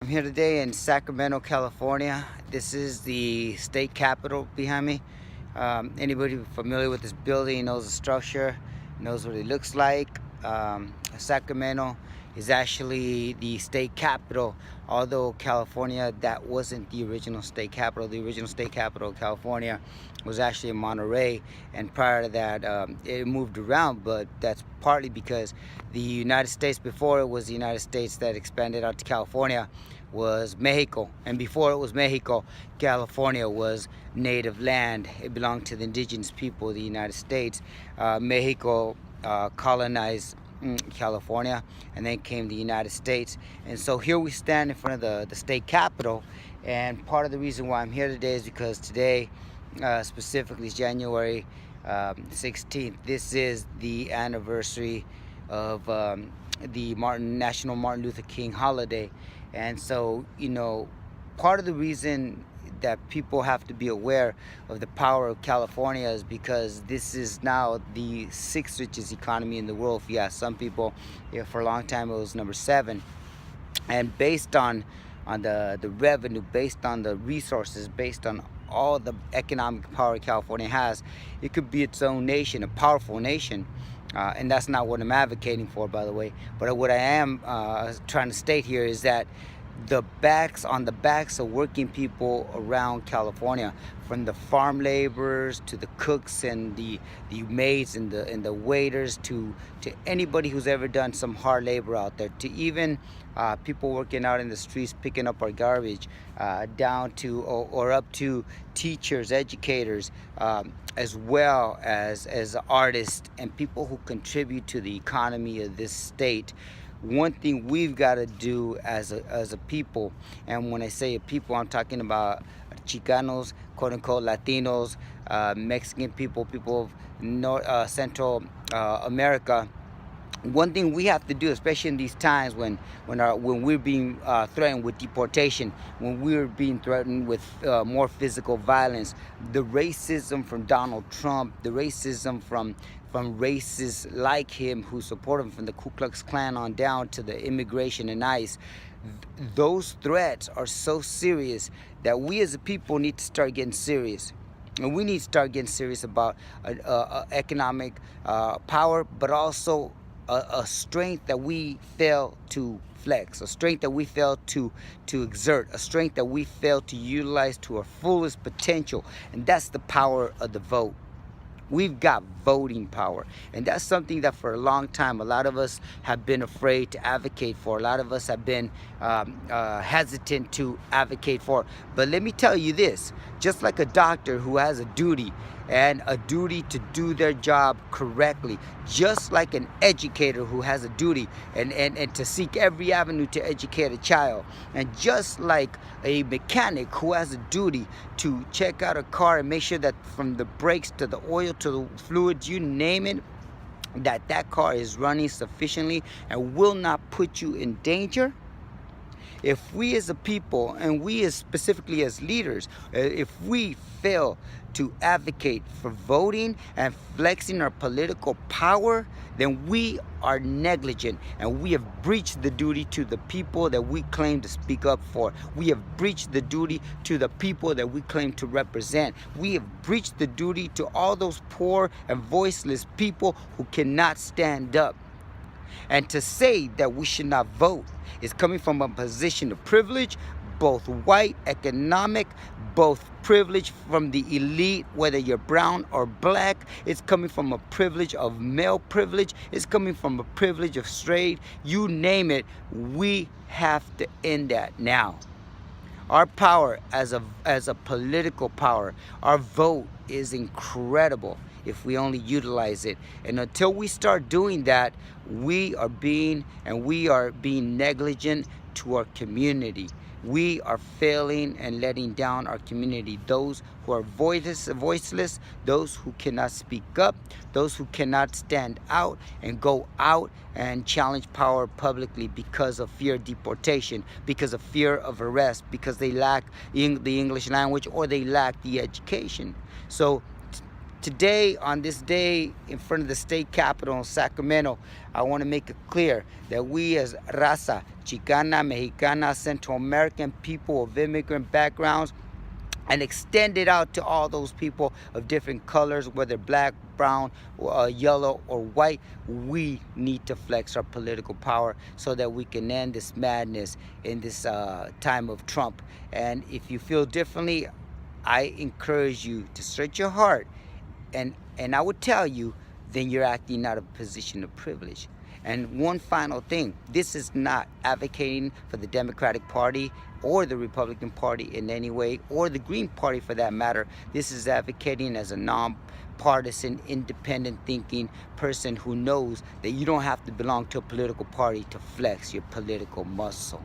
I'm here today in Sacramento, California. This is the state capitol behind me. Anybody familiar with this building knows the structure, knows what it looks like. Sacramento is actually the state capital, although California, that wasn't the original state capital. The original state capital of California was actually in Monterey, and prior to that it moved around, but that's partly because the United States, before it was the United States that expanded out to California, was Mexico, and before it was Mexico, California was native land. It belonged to the indigenous people of the United States. Mexico colonized California, and then came the United States. And so here we stand in front of the state capitol, and part of the reason why I'm here today is because today, specifically January 16th, this is the anniversary of the National Martin Luther King holiday. And so, part of the reason that people have to be aware of the power of California is because this is now the 6th richest economy in the world. If you ask some people, for a long time it was number 7. And based on the revenue, based on the resources, based on all the economic power California has, it could be its own nation, a powerful nation. And that's not what I'm advocating for, by the way. But what I am trying to state here is that on the backs of working people around California, from the farm laborers to the cooks and the maids and the waiters to anybody who's ever done some hard labor out there, to even people working out in the streets picking up our garbage, down to or up to teachers, educators, as well as artists and people who contribute to the economy of this state. One thing we've got to do as a people, and when I say a people, I'm talking about Chicanos, quote unquote Latinos, Mexican people of Central America. One thing we have to do, especially in these times when we're being threatened with deportation, when we're being threatened with more physical violence, the racism from Donald Trump, the racism from racists like him who support him, from the Ku Klux Klan on down to the immigration and ICE, those threats are so serious that we as a people need to start getting serious. And we need to start getting serious about economic power, but also a strength that we fail to flex, a strength that we fail to exert, a strength that we fail to utilize to our fullest potential, and that's the power of the vote. We've got voting power, and that's something that for a long time a lot of us have been afraid to advocate for. A lot of us have been hesitant to advocate for. But let me tell you this, just like a doctor who has a duty and a duty to do their job correctly, just like an educator who has a duty and to seek every avenue to educate a child, and just like a mechanic who has a duty to check out a car and make sure that from the brakes to the oil to the fluids, you name it, that car is running sufficiently and will not put you in danger. If we as a people, and we as specifically as leaders, if we fail to advocate for voting and flexing our political power, then we are negligent, and we have breached the duty to the people that we claim to speak up for. We have breached the duty to the people that we claim to represent. We have breached the duty to all those poor and voiceless people who cannot stand up. And to say that we should not vote is coming from a position of privilege, both white, economic, both privilege from the elite, whether you're brown or black. It's coming from a privilege of male privilege. It's coming from a privilege of straight. You name it, we have to end that now. Our power as a political power, our vote is incredible if we only utilize it. And until we start doing that, we are being negligent to our community. We are failing and letting down our community. Those who are voiceless, those who cannot speak up, those who cannot stand out and go out and challenge power publicly because of fear of deportation, because of fear of arrest, because they lack the English language or they lack the education. So today, on this day in front of the state capitol in Sacramento, I want to make it clear that we as Raza, Chicana, Mexicana, Central American people of immigrant backgrounds, and extend it out to all those people of different colors, whether black, brown, yellow, or white. We need to flex our political power so that we can end this madness in this time of Trump. And if you feel differently, I encourage you to search your heart, and I would tell you, then you're acting out of a position of privilege. And one final thing, this is not advocating for the Democratic Party or the Republican Party in any way, or the Green Party for that matter. This is advocating as a non-partisan, independent thinking person who knows that you don't have to belong to a political party to flex your political muscle.